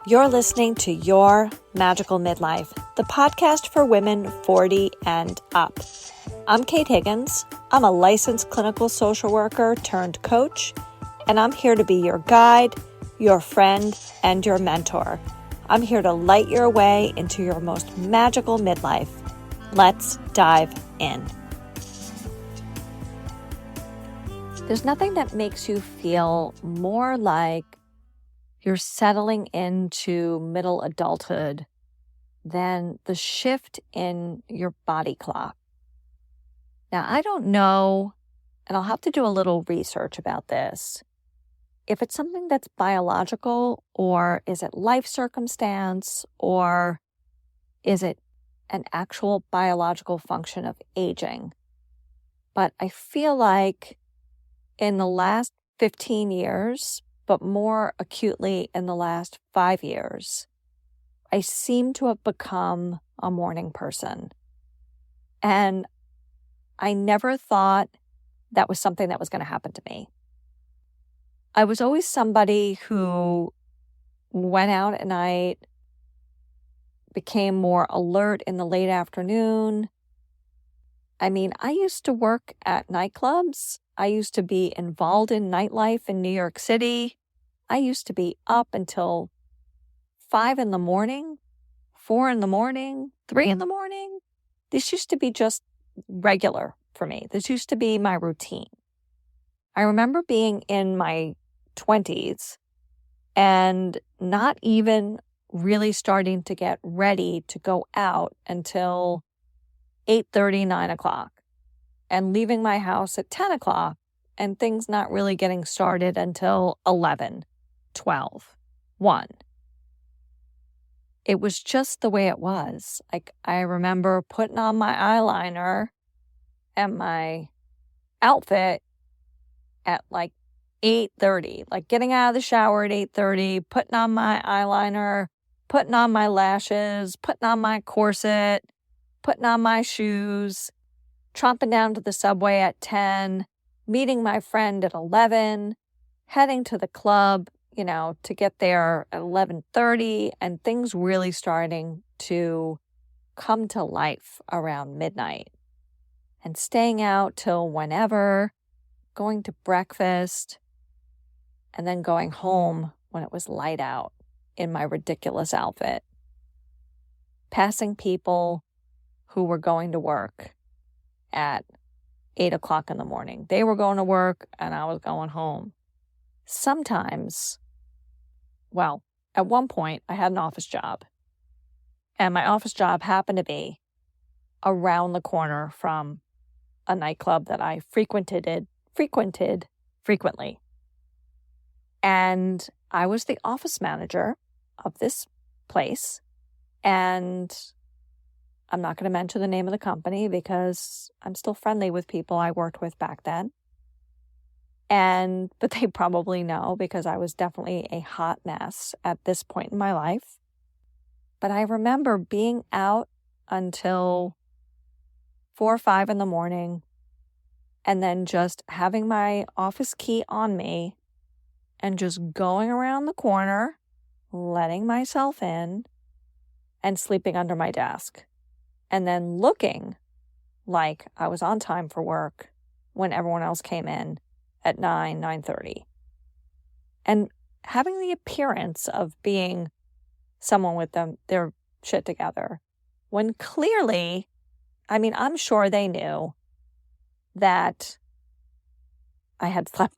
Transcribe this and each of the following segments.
You're listening to Your Magical Midlife, the podcast for women 40 and up. I'm Kate Higgins. I'm a licensed clinical social worker turned coach, and I'm here to be your guide, your friend, and your mentor. I'm here to light your way into your most magical midlife. Let's dive in. There's nothing that makes you feel more like you're settling into middle adulthood than the shift in your body clock. Now, I don't know, and I'll have to do a little research about this, if it's something that's biological, or is it life circumstance, or is it an actual biological function of aging? But I feel like in the last 15 years, but more acutely in the last 5 years, I seem to have become a morning person. And I never thought that was something that was going to happen to me. I was always somebody who went out at night, became more alert in the late afternoon. I mean, I used to work at nightclubs. I used to be involved in nightlife in New York City. I used to be up until 5 in the morning, 4 in the morning, 3 in the morning. This used to be just regular for me. This used to be my routine. I remember being in my 20s and not even really starting to get ready to go out until 8:30, 9 o'clock, and leaving my house at 10 o'clock, and things not really getting started until 11, 12, 1. It was just the way it was. Like, I remember putting on my eyeliner and my outfit at like 8:30, like getting out of the shower at 8:30, putting on my eyeliner, putting on my lashes, putting on my corset, putting on my shoes, tromping down to the subway at 10, meeting my friend at 11, heading to the club, to get there at 11:30, and things really starting to come to life around midnight. And staying out till whenever, going to breakfast, and then going home when it was light out in my ridiculous outfit. Passing people who were going to work at 8 o'clock in the morning. They were going to work and I was going home. Sometimes, well, at one point I had an office job, and my office job happened to be around the corner from a nightclub that I frequented frequently. And I was the office manager of this place, and I'm not going to mention the name of the company because I'm still friendly with people I worked with back then. But they probably know because I was definitely a hot mess at this point in my life. But I remember being out until 4 or 5 in the morning, and then just having my office key on me and just going around the corner, letting myself in, and sleeping under my desk. And then looking like I was on time for work when everyone else came in at 9:30. And having the appearance of being someone with their shit together, when clearly, I'm sure they knew that I had slept.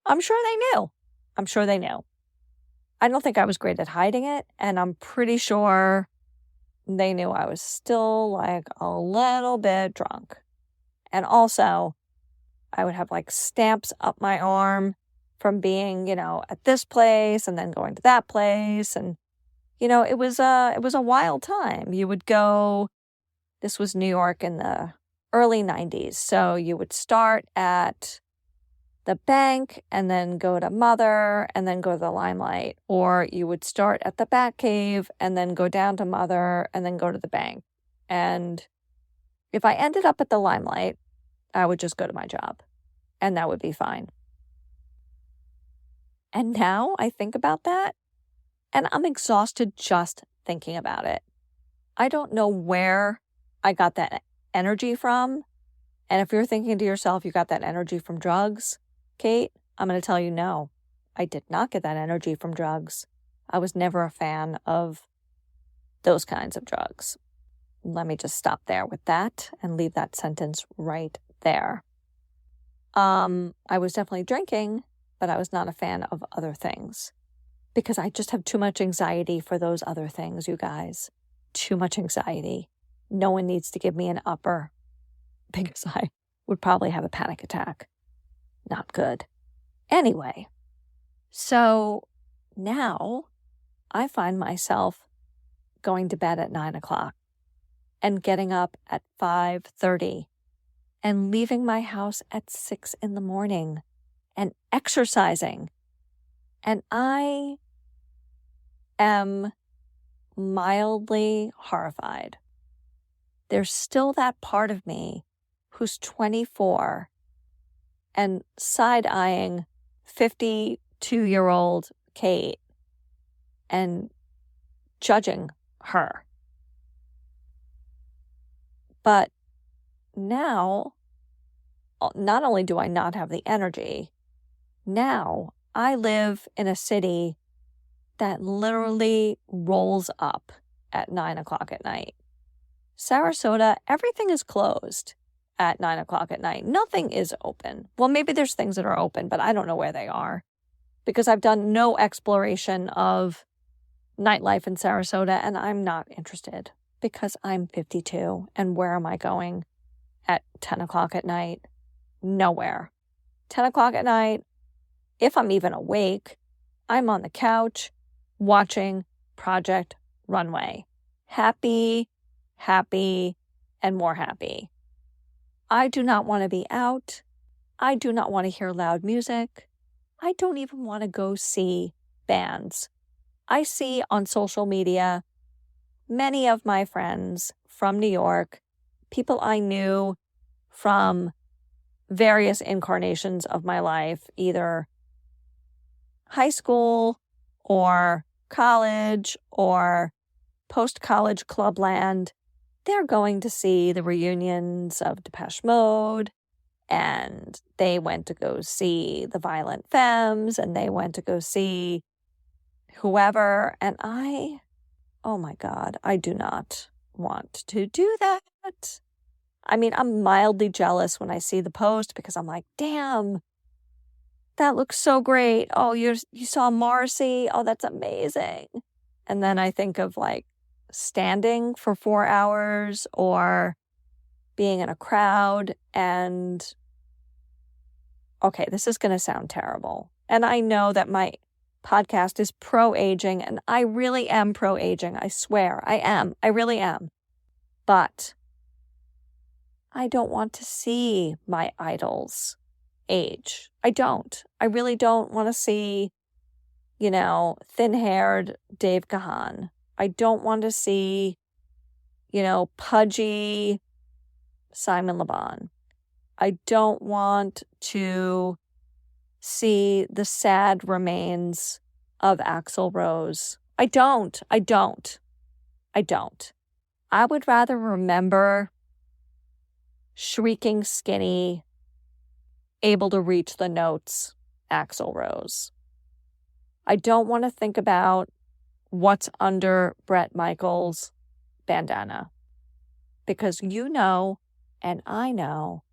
I'm sure they knew. I don't think I was great at hiding it, and I'm pretty sure they knew I was still like a little bit drunk. And also, I would have like stamps up my arm from being, at this place and then going to that place. And, it was a wild time. You would go, this was New York in the early 90s. So you would start at the bank and then go to Mother and then go to the Limelight. Or you would start at the Batcave and then go down to Mother and then go to the bank. And if I ended up at the Limelight, I would just go to my job, and that would be fine. And now I think about that, And I'm exhausted just thinking about it. I don't know where I got that energy from. And if you're thinking to yourself, you got that energy from drugs, Kate, I'm going to tell you no. I did not get that energy from drugs. I was never a fan of those kinds of drugs. Let me just stop there with that and leave that sentence right there. I was definitely drinking, but I was not a fan of other things because I just have too much anxiety for those other things, you guys. Too much anxiety. No one needs to give me an upper because I would probably have a panic attack. Not good. Anyway, so now I find myself going to bed at 9 o'clock and getting up at 5:30 and leaving my house at 6 in the morning and exercising. And I am mildly horrified. There's still that part of me who's 24 and side-eyeing 52-year-old Kate and judging her. But now, not only do I not have the energy, now I live in a city that literally rolls up at 9 o'clock at night. Sarasota, everything is closed at 9 o'clock at night. Nothing is open. Well, maybe there's things that are open, but I don't know where they are because I've done no exploration of nightlife in Sarasota, and I'm not interested because I'm 52, and where am I going at 10 o'clock at night? Nowhere. 10 o'clock at night, if I'm even awake, I'm on the couch watching Project Runway. Happy, and more happy. I do not want to be out. I do not want to hear loud music. I don't even want to go see bands. I see on social media many of my friends from New York, people I knew from various incarnations of my life, either high school or college or post-college clubland. They're going to see the reunions of Depeche Mode, and they went to go see the Violent Femmes, and they went to go see whoever, and oh my God, I do not want to do that. I mean, I'm mildly jealous when I see the post because I'm like, damn, that looks so great. Oh, you saw Morrissey? Oh, that's amazing. And then I think of like standing for 4 hours or being in a crowd and, okay, this is going to sound terrible. And I know that my podcast is pro-aging, and I really am pro-aging. I swear, I am. I really am. But I don't want to see my idols age. I don't. I really don't want to see, thin-haired Dave Gahan. I don't want to see, pudgy Simon Le Bon. I don't want to see the sad remains of Axl Rose. I don't. I would rather remember shrieking skinny, able to reach the notes Axl Rose. I don't want to think about what's under Bret Michaels' bandana because and I know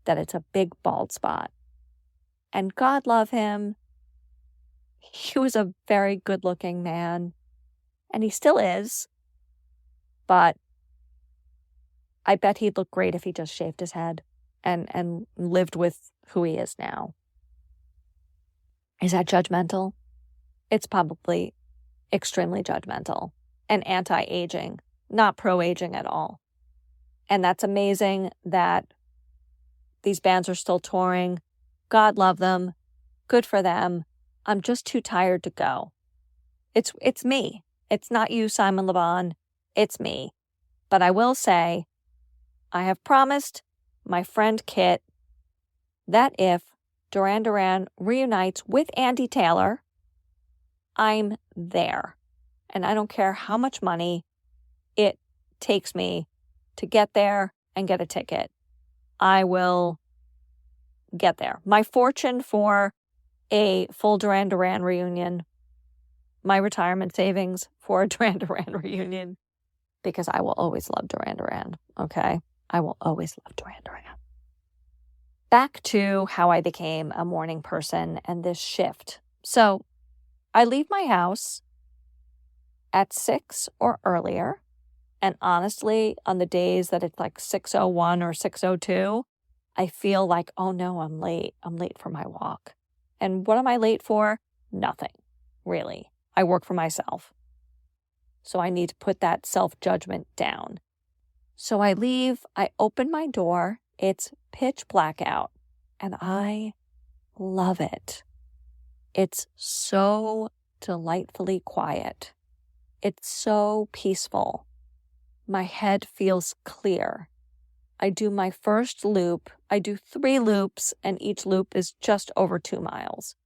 that it's a big bald spot. And God love him. He was a very good-looking man, and he still is. But I bet he'd look great if he just shaved his head and lived with who he is now. Is that judgmental? It's probably extremely judgmental and anti-aging, not pro-aging at all. And that's amazing that these bands are still touring. God love them. Good for them. I'm just too tired to go. It's me. It's not you, Simon Le Bon. It's me. But I will say, I have promised my friend Kit that if Duran Duran reunites with Andy Taylor, I'm there. and I don't care how much money it takes me to get there and get a ticket. I will get there. My fortune for a full Duran Duran reunion, my retirement savings for a Duran Duran reunion, because I will always love Duran Duran, okay? I will always love Duran Duran. Back to how I became a morning person and this shift. So I leave my house at 6 or earlier. And honestly, on the days that it's like 6:01 or 6:02, I feel like, oh no, I'm late. I'm late for my walk. And what am I late for? Nothing, really. I work for myself. So I need to put that self-judgment down. So I leave, I open my door, it's pitch black out, and I love it. It's so delightfully quiet. It's so peaceful. My head feels clear. I do my first loop. I do 3 loops, and each loop is just over 2 miles.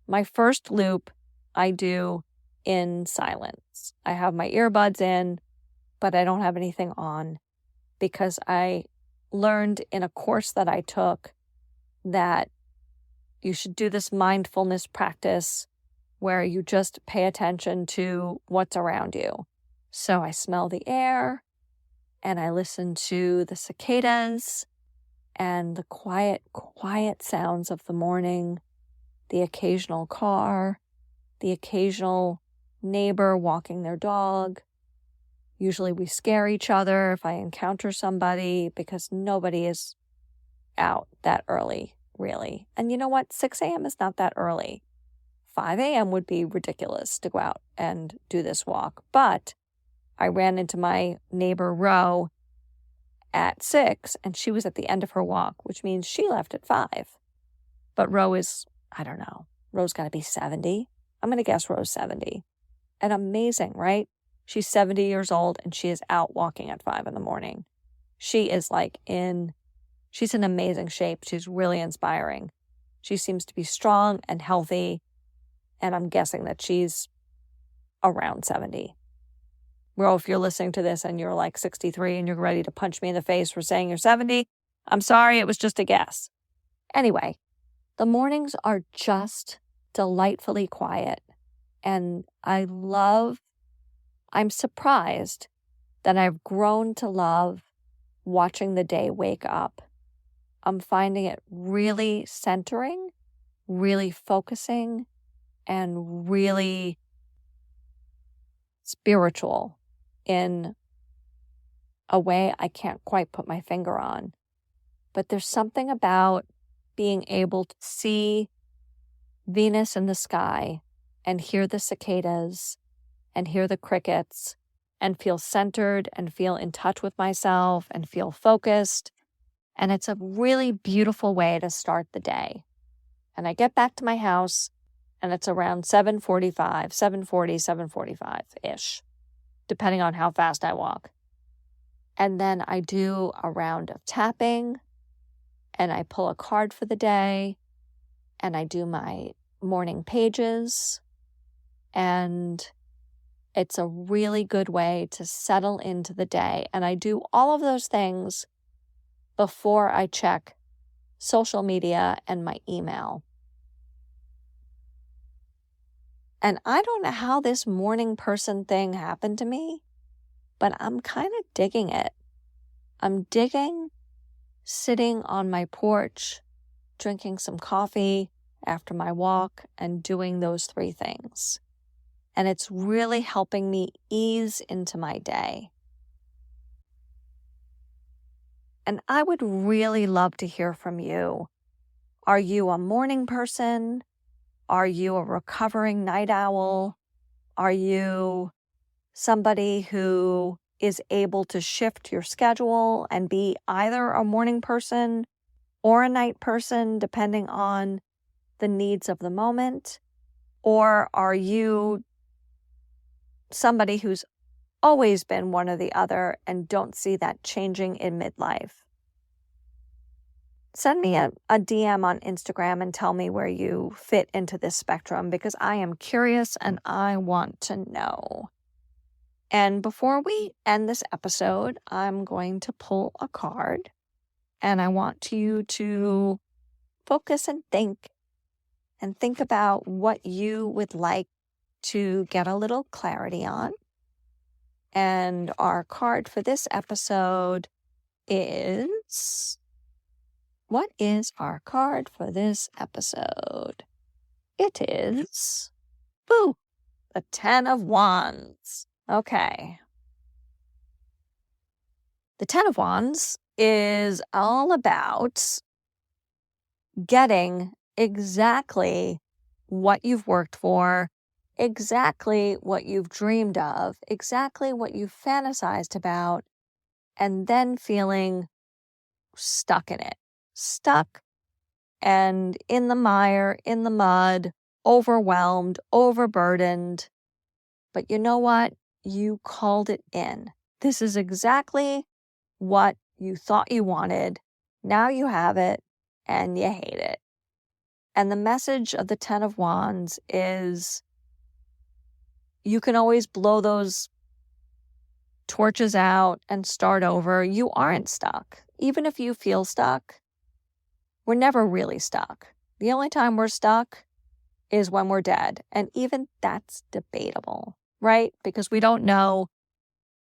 My first loop I do in silence. I have my earbuds in, but I don't have anything on because I learned in a course that I took that you should do this mindfulness practice where you just pay attention to what's around you. So I smell the air and I listen to the cicadas and the quiet sounds of the morning, the occasional car, the occasional neighbor walking their dog. Usually we scare each other if I encounter somebody because nobody is out that early, really. And you know what? 6 a.m. is not that early. 5 a.m. would be ridiculous to go out and do this walk. But I ran into my neighbor Ro at 6 and she was at the end of her walk, which means she left at 5. But Ro is, I don't know, Ro's got to be 70. I'm going to guess Ro's 70. And amazing, right? She's 70 years old and she is out walking at 5 in the morning. She is she's in amazing shape. She's really inspiring. She seems to be strong and healthy. And I'm guessing that she's around 70. Ro, if you're listening to this and you're like 63 and you're ready to punch me in the face for saying you're 70, I'm sorry, it was just a guess. Anyway, the mornings are just delightfully quiet. And I'm surprised that I've grown to love watching the day wake up. I'm finding it really centering, really focusing, and really spiritual in a way I can't quite put my finger on. But there's something about being able to see Venus in the sky and hear the cicadas and hear the crickets and feel centered and feel in touch with myself and feel focused. And it's a really beautiful way to start the day. And I get back to my house and it's around 7:45-ish, depending on how fast I walk. And then I do a round of tapping and I pull a card for the day and I do my morning pages. And it's a really good way to settle into the day. And I do all of those things before I check social media and my email. And I don't know how this morning person thing happened to me, but I'm kind of digging it. I'm digging sitting on my porch, drinking some coffee after my walk and doing those 3 things. And it's really helping me ease into my day. And I would really love to hear from you. Are you a morning person? Are you a recovering night owl? Are you somebody who is able to shift your schedule and be either a morning person or a night person, depending on the needs of the moment? Or are you somebody who's always been one or the other and don't see that changing in midlife? Send me a DM on Instagram and tell me where you fit into this spectrum because I am curious and I want to know. And before we end this episode, I'm going to pull a card, and I want you to focus and think about what you would like to get a little clarity on. And our card for this episode is... What is our card for this episode? It is... Boo! The 10 of Wands. Okay. The 10 of Wands is all about getting exactly what you've worked for, exactly what you've dreamed of, exactly what you've fantasized about, and then feeling stuck in it. Stuck and in the mire, in the mud, overwhelmed, overburdened. But you know what? You called it in. This is exactly what you thought you wanted. Now you have it, and you hate it. And the message of the 10 of Wands is you can always blow those torches out and start over. You aren't stuck. Even if you feel stuck, we're never really stuck. The only time we're stuck is when we're dead. And even that's debatable, right? Because we don't know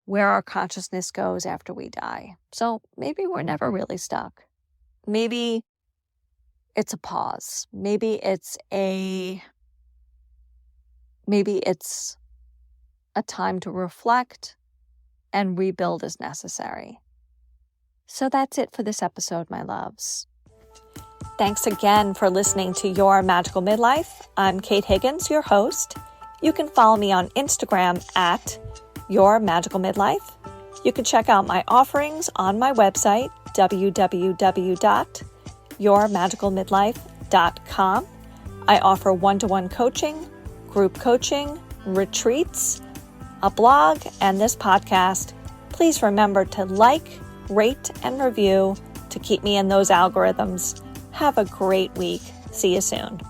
where our consciousness goes after we die. So maybe we're never really stuck. Maybe it's a pause. Maybe it's a time to reflect and rebuild as necessary. So that's it for this episode, my loves. Thanks again for listening to Your Magical Midlife. I'm Kate Higgins, your host. You can follow me on Instagram at Your Magical Midlife. You can check out my offerings on my website, www.yourmagicalmidlife.com. I offer one-to-one coaching, group coaching, retreats, a blog, and this podcast. Please remember to like, rate, and review to keep me in those algorithms. Have a great week. See you soon.